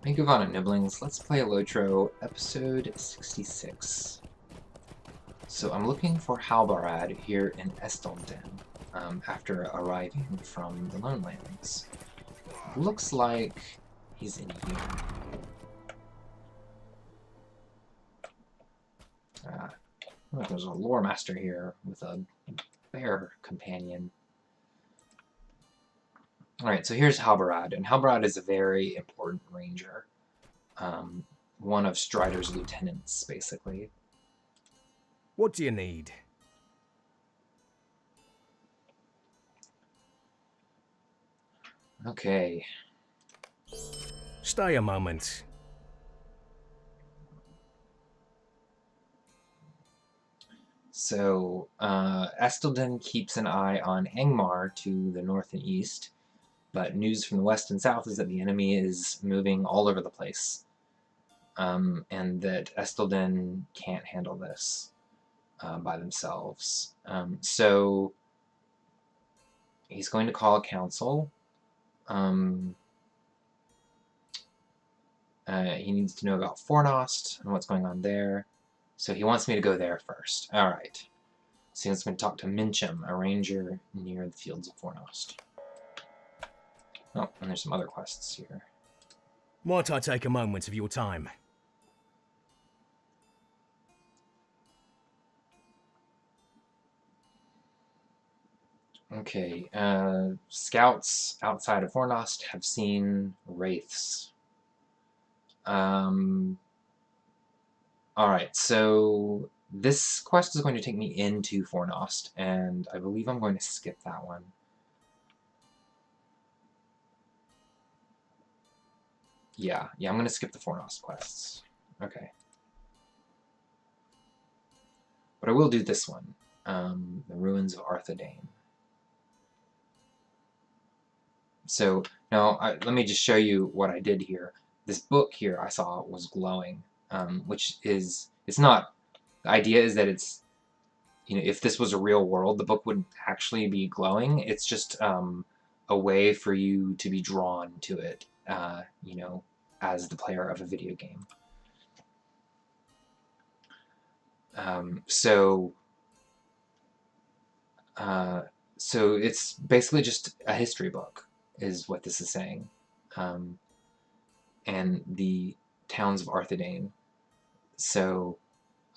Hey govannen, niblings. Let's play LotRO episode 66. So I'm looking for Halbarad here in Esteldin after arriving from the Lone Lands. Looks like he's in here. Look, there's a lore master here with a bear companion. Alright, so here's Halbarad, and Halbarad is a very important ranger. One of Strider's lieutenants, basically. What do you need? Okay. Stay a moment. So, Esteldin keeps an eye on Angmar to the north and east, but news from the west and south is that the enemy is moving all over the place, and that Esteldin can't handle this by themselves. So, he's going to call a council. He needs to know about Fornost and what's going on there. So he wants me to go there first. Alright. So he's going to talk to Mincham, a ranger near the fields of Fornost. Oh, and there's some other quests here. Might I take a moment of your time? Okay, scouts outside of Fornost have seen wraiths. Alright, so this quest is going to take me into Fornost, and I believe I'm going to skip that one. Yeah, I'm going to skip the Fornost quests. Okay. But I will do this one, the Ruins of Arthedain. So, now, let me just show you what I did here. This book here I saw was glowing, which is, it's not, the idea is that it's, you know, if this was a real world, the book would actually be glowing. It's just a way for you to be drawn to it, you know, as the player of a video game. So it's basically just a history book, is what this is saying. And the towns of Arthedain. So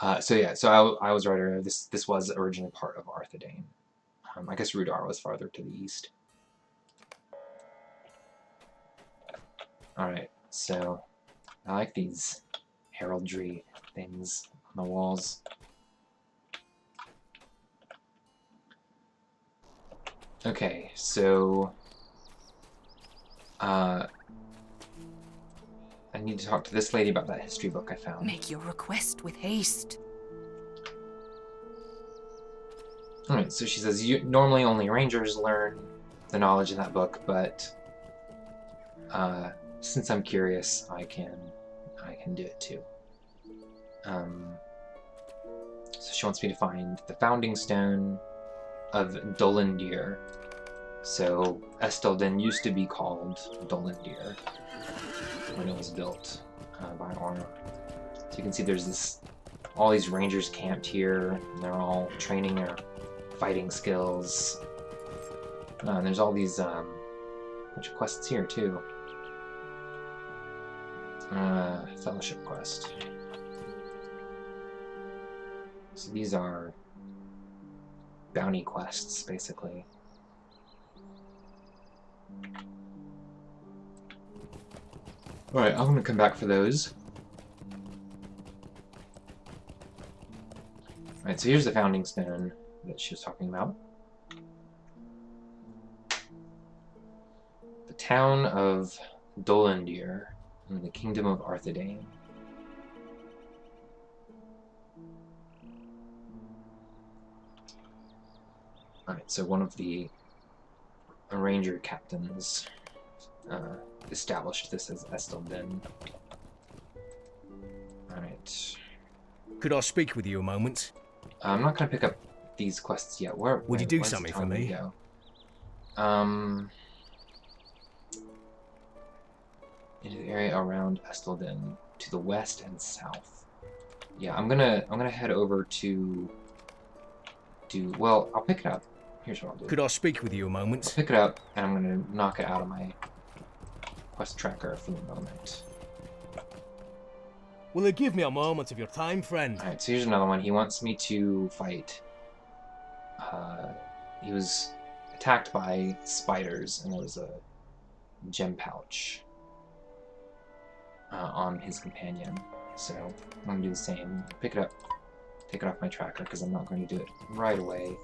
I was right earlier. This was originally part of Arthedain. I guess Rudar was farther to the east. Alright, so I like these heraldry things on the walls. Okay, so I need to talk to this lady about that history book I found. Make your request with haste. Alright, so she says, normally only rangers learn the knowledge in that book, but since I'm curious, I can do it too. So she wants me to find the founding stone of Dolendir. So Esteldin used to be called Dolendir when it was built by Orna. So you can see there's all these rangers camped here, and they're all training their fighting skills. And there's all these bunch of quests here too. Fellowship quest. So these are bounty quests, basically. Alright, I'm gonna come back for those. Alright, so here's the founding stone that she was talking about. The town of Dolendir in the kingdom of Arthedain. Alright, so one of the ranger captains established this as Esteldin. Alright. Could I speak with you a moment? I'm not going to pick up these quests yet. Would you do something for me? into the area around Esteldin to the west and south. Yeah, I'm gonna head over to do. Well, I'll pick it up. Here's what I'll do. Could I speak with you a I'll moment? pick it up, and I'm gonna knock it out of my quest tracker for the moment. Will you give me a moment of your time, friend? Alright, so here's another one. He wants me to fight. He was attacked by spiders, and there was a gem pouch on his companion. So I'm going to do the same. Pick it up, take it off my tracker, because I'm not going to do it right away.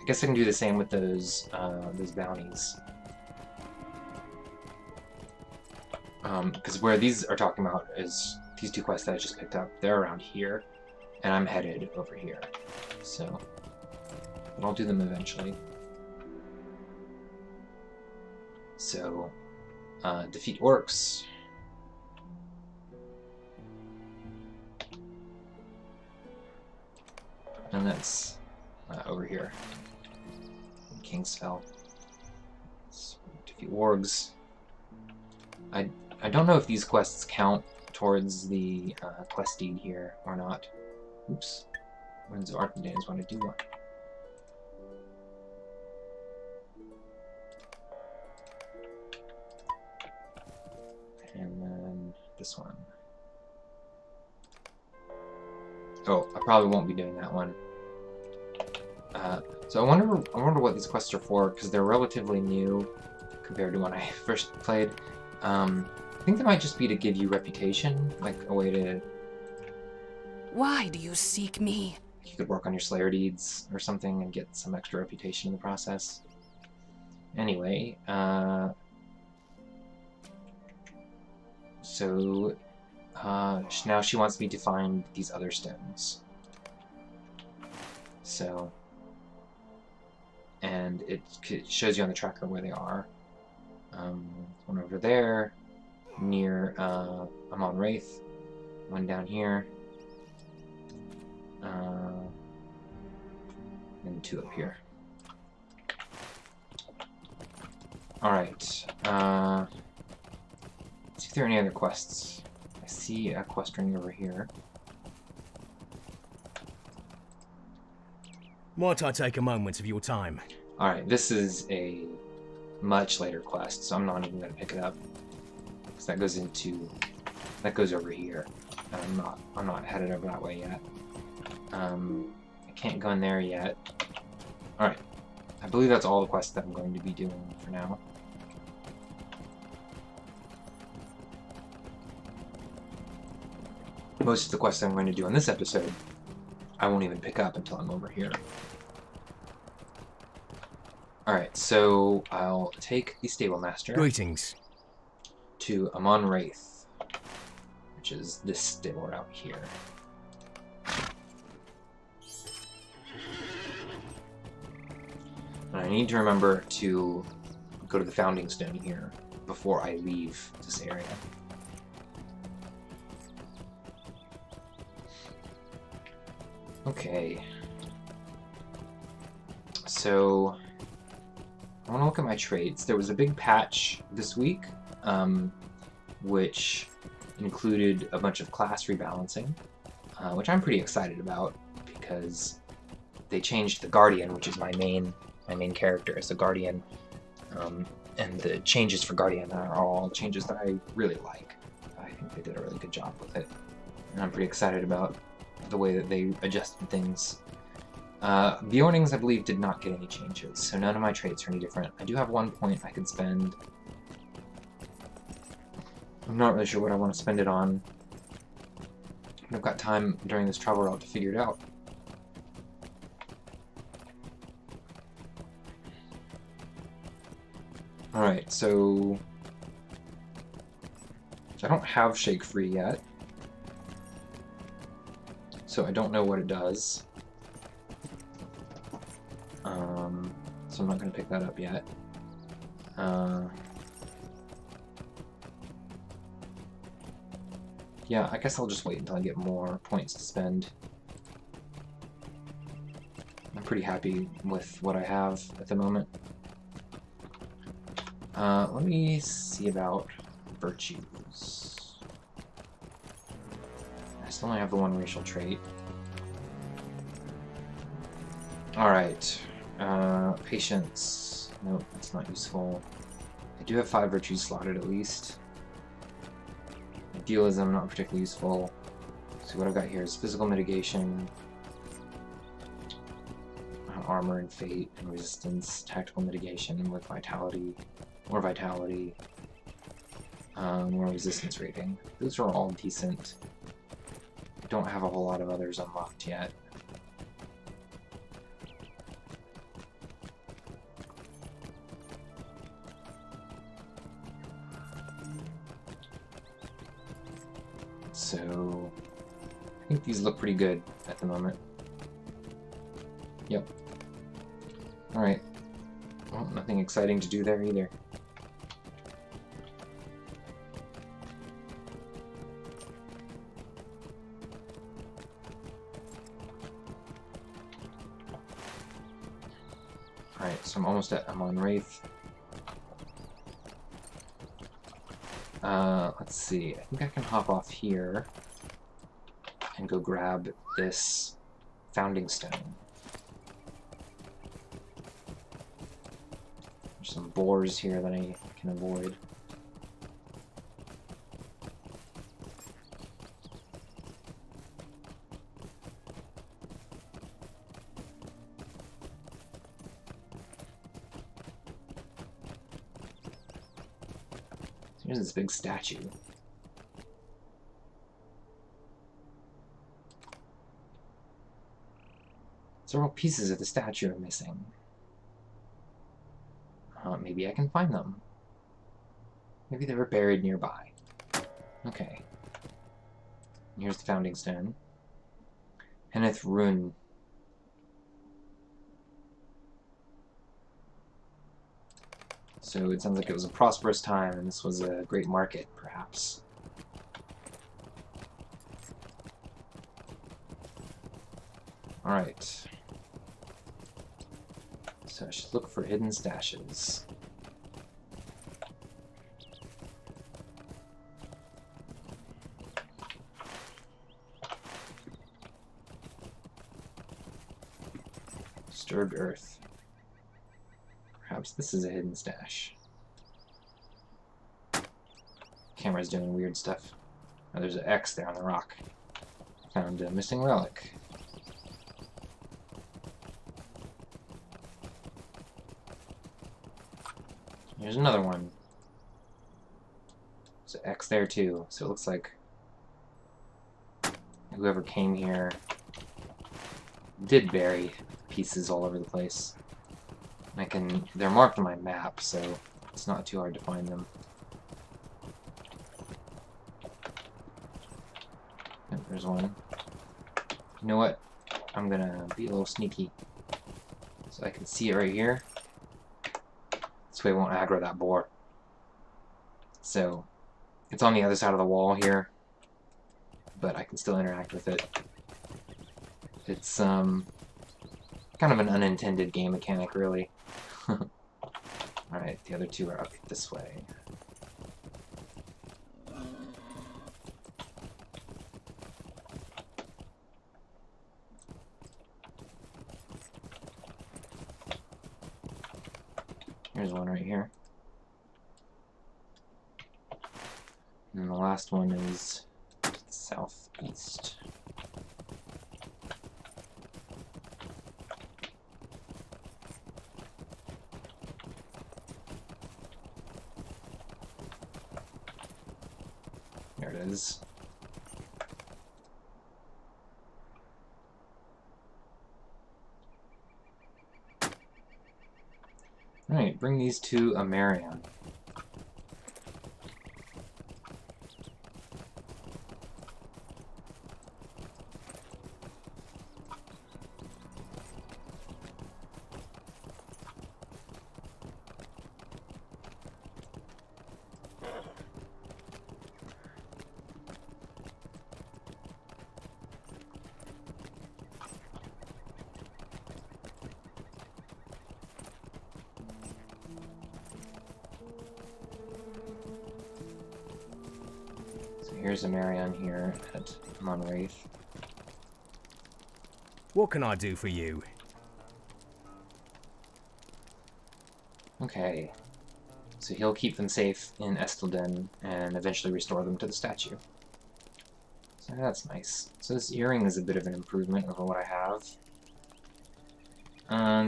I guess I can do the same with those bounties. Because where these are talking about is these two quests that I just picked up. They're around here, and I'm headed over here. So, but I'll do them eventually. So, defeat orcs. And that's over here. Kingsfell. Let's defeat wargs. I don't know if these quests count towards the quest deed here or not. Oops. Winds of Arcandanes want to do one. And then this one. Oh, I probably won't be doing that one. So I wonder what these quests are for, because they're relatively new compared to when I first played. I think they might just be to give you reputation, like a way to... Why do you seek me? You could work on your Slayer deeds or something and get some extra reputation in the process. Anyway, so now she wants me to find these other stones. So, and it shows you on the tracker where they are. One over there, near Amon Wraith. One down here. And two up here. Alright. See if there are any other quests. I see a quest ring over here. Might I take a moment of your time? Alright, this is a much later quest, so I'm not even going to pick it up. Because that goes over here. And I'm not headed over that way yet. I can't go in there yet. Alright. I believe that's all the quests that I'm going to be doing for now. Most of the quests I'm going to do on this episode, I won't even pick up until I'm over here. Alright, so I'll take the Stable Master. Greetings. To Amon Wraith, which is this stable route here. And I need to remember to go to the Founding Stone here before I leave this area. Okay. So I want to look at my traits. There was a big patch this week, which included a bunch of class rebalancing, which I'm pretty excited about because they changed the Guardian, which is my main character as a Guardian, and the changes for Guardian are all changes that I really like. I think they did a really good job with it, and I'm pretty excited about the way that they adjusted things. Bjornings, I believe, did not get any changes, so none of my traits are any different. I do have 1 point I could spend. I'm not really sure what I want to spend it on. I've got time during this travel route to figure it out. Alright, so I don't have Shake Free yet, so I don't know what it does. So I'm not going to pick that up yet. Yeah, I guess I'll just wait until I get more points to spend. I'm pretty happy with what I have at the moment. Let me see about virtues. I still only have the one racial trait. Alright. Patience. Nope, that's not useful. I do have 5 virtues slotted at least. Idealism, not particularly useful. So what I've got here is physical mitigation, armor and fate and resistance, tactical mitigation with vitality, more vitality, more resistance rating. Those are all decent. I don't have a whole lot of others unlocked yet. So I think these look pretty good at the moment. Yep. Alright. Well, nothing exciting to do there either. Alright, so I'm on Wraith. Let's see. I think I can hop off here and go grab this founding stone. There's some boars here that I can avoid. Here's this big statue. Several pieces of the statue are missing. Maybe I can find them. Maybe they were buried nearby. Okay. And here's the founding stone. Henneth Rune. So it sounds like it was a prosperous time, and this was a great market, perhaps. Alright. So I should look for hidden stashes. Disturbed earth. Perhaps this is a hidden stash. Camera's doing weird stuff. Oh, there's an X there on the rock. Found a missing relic. Here's another one. There's an X there too, so it looks like whoever came here did bury pieces all over the place. They're marked on my map, so it's not too hard to find them. Yep, there's one. You know what? I'm gonna be a little sneaky. So I can see it right here. This way it won't aggro that boar. So, it's on the other side of the wall here, but I can still interact with it. It's, kind of an unintended game mechanic, really. Alright, the other two are up this way. Here's one right here. And the last one is to the southeast. There it is. Alright, bring these to Amerion. here's an area on here at Monwraith. What can I do for you? Okay. So he'll keep them safe in Esteldin and eventually restore them to the statue. So that's nice. So this earring is a bit of an improvement over what I have.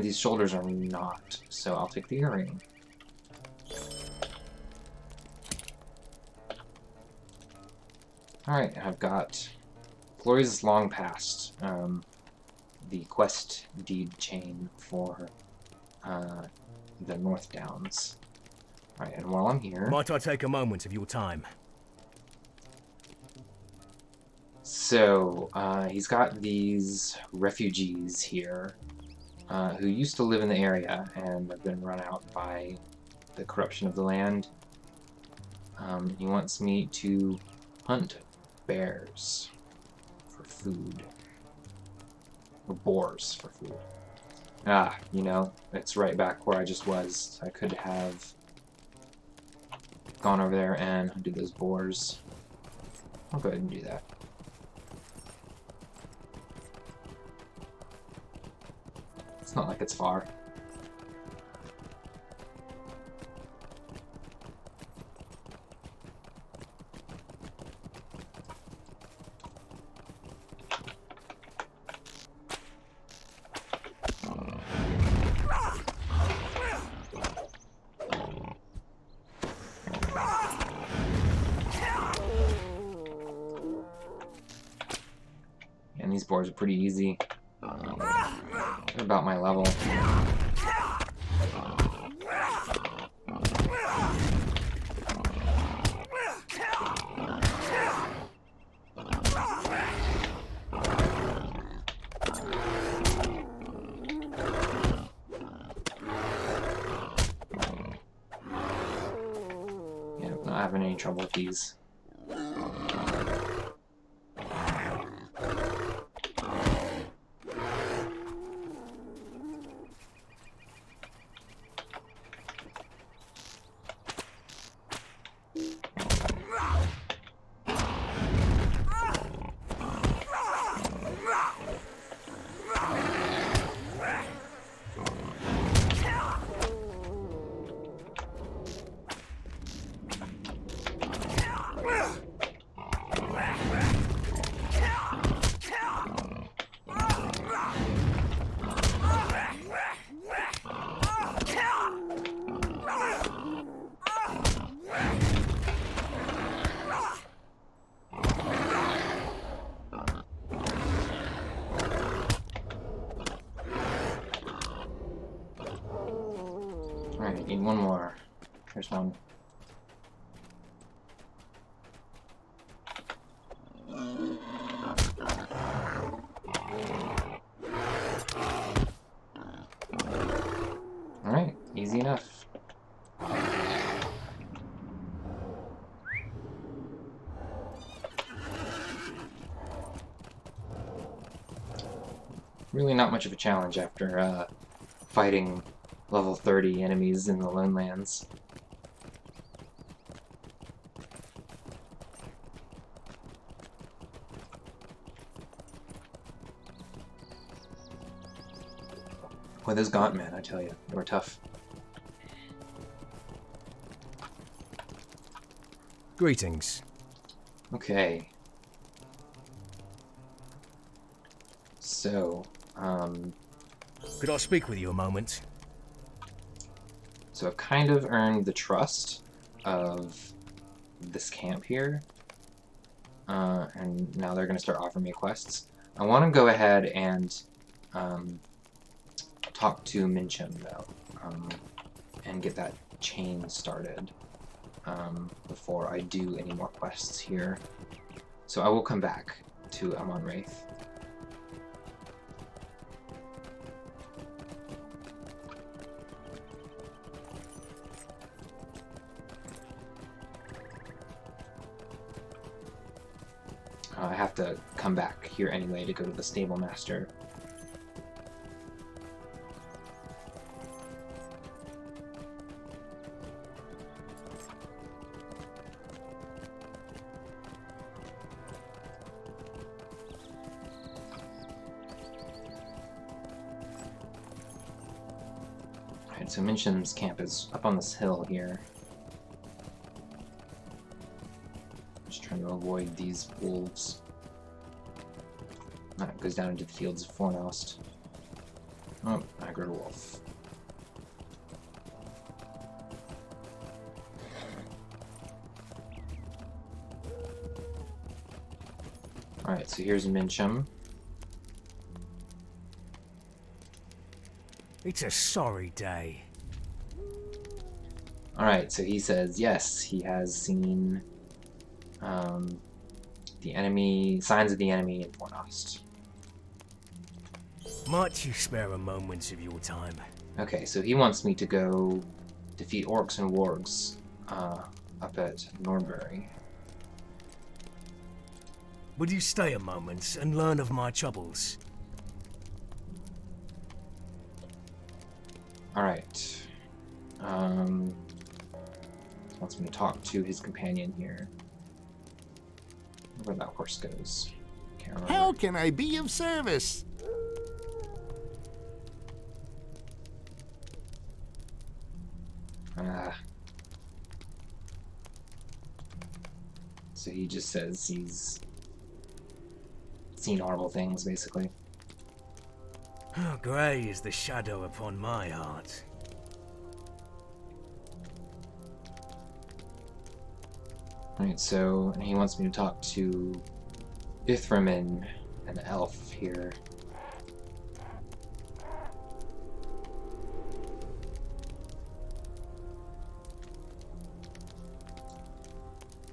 These shoulders are not, so I'll take the earring. Alright, I've got Glory's long past, the quest deed chain for the North Downs. Alright, and while I'm here... Might I take a moment of your time? So, he's got these refugees here who used to live in the area and have been run out by the corruption of the land. He wants me to hunt bears for food. Or boars for food. Ah, you know, it's right back where I just was. I could have gone over there and hunted those boars. I'll go ahead and do that. It's not like it's far. And these boars are pretty easy. They're about my level. Yeah, I'm not having any trouble with these. Alright, need one more. There's one. Alright, easy enough. Really not much of a challenge after fighting level 30 enemies in the Lonelands. Boy, those gaunt men, I tell you, they were tough. Greetings. Okay. So, Could I speak with you a moment? So I've kind of earned the trust of this camp here, and now they're going to start offering me quests. I want to go ahead and talk to Mincham, though, and get that chain started before I do any more quests here. So I will come back to Monwraith. I have to come back here anyway to go to the stable master. Alright, so Minchim's camp is up on this hill here. Just trying to avoid these wolves. It goes down into the fields of Fornost. Oh, I grew a wolf. Alright, so here's Minchim. It's a sorry day. Alright, so he says yes, he has seen the enemy, signs of the enemy in Fornost. Might you spare a moment of your time? Okay, so he wants me to go defeat orcs and wargs up at Norbury. Would you stay a moment and learn of my troubles? Alright. Wants me to talk to his companion here. Where that horse goes. Can't remember. How can I be of service? So he just says he's seen horrible things, basically. How grey is the shadow upon my heart. Alright, so he wants me to talk to Ithramin, an elf here.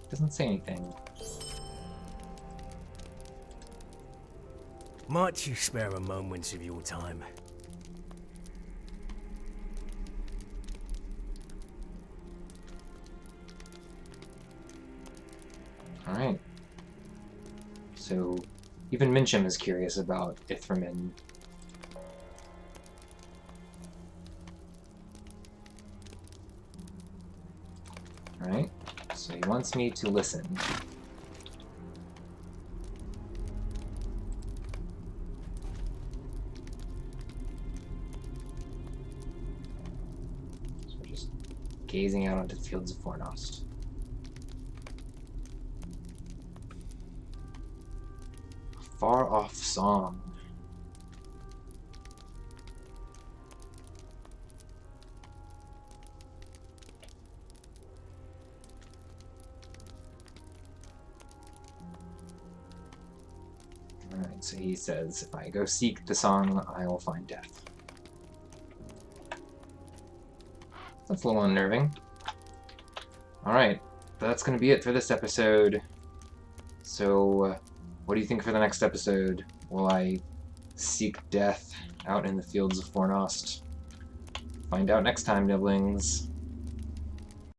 Doesn't say anything. Might you spare a moment of your time? Alright. So, even Minchim is curious about Ithramin. Alright. So he wants me to listen. So we're just gazing out onto the fields of Fornost. A far-off song. Alright, so he says, if I go seek the song, I will find death. That's a little unnerving. Alright, that's going to be it for this episode. So, what do you think for the next episode? Will I seek death out in the fields of Fornost? Find out next time, Niblings.